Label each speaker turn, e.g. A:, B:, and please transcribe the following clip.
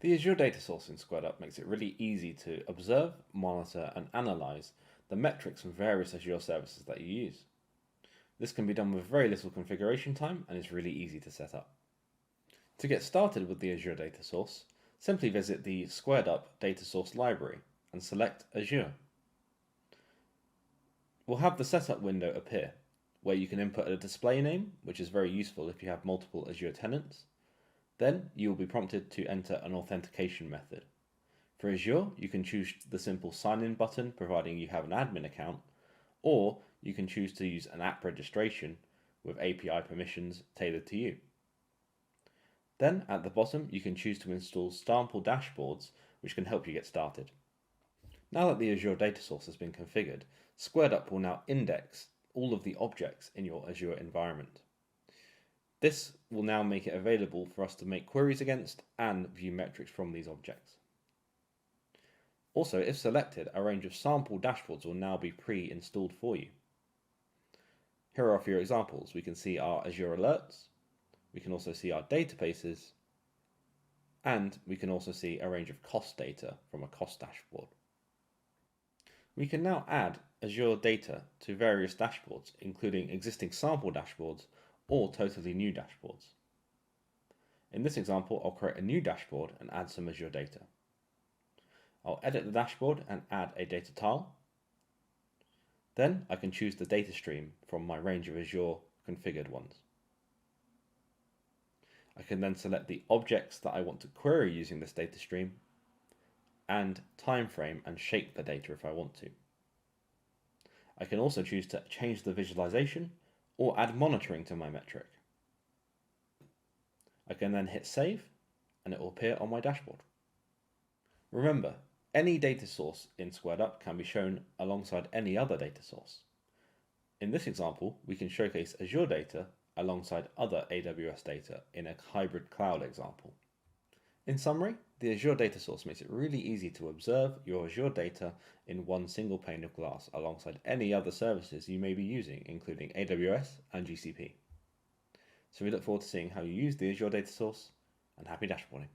A: The Azure data source in SquaredUp makes it really easy to observe, monitor, and analyze the metrics from various Azure services that you use. This can be done with very little configuration time and is really easy to set up. To get started with the Azure data source, simply visit the SquaredUp data source library and select Azure. We'll have the setup window appear, where you can input a display name, which is very useful if you have multiple Azure tenants. Then you will be prompted to enter an authentication method. For Azure, you can choose the simple sign-in button, providing you have an admin account, or you can choose to use an app registration with API permissions tailored to you. Then at the bottom, you can choose to install sample dashboards, which can help you get started. Now that the Azure data source has been configured, SquaredUp will now index all of the objects in your Azure environment. This will now make it available for us to make queries against and view metrics from these objects. Also, if selected, a range of sample dashboards will now be pre-installed for you. Here are a few examples. We can see our Azure alerts, we can also see our databases, and we can also see a range of cost data from a cost dashboard. We can now add Azure data to various dashboards, including existing sample dashboards or totally new dashboards. In this example, I'll create a new dashboard and add some Azure data. I'll edit the dashboard and add a data tile. Then I can choose the data stream from my range of Azure configured ones. I can then select the objects that I want to query using this data stream and time frame and shape the data if I want to. I can also choose to change the visualization or add monitoring to my metric. I can then hit save and it will appear on my dashboard. Remember, any data source in SquaredUp can be shown alongside any other data source. In this example, we can showcase Azure data alongside other AWS data in a hybrid cloud example. In summary, the Azure data source makes it really easy to observe your Azure data in one single pane of glass alongside any other services you may be using, including AWS and GCP. So we look forward to seeing how you use the Azure data source, and happy dashboarding.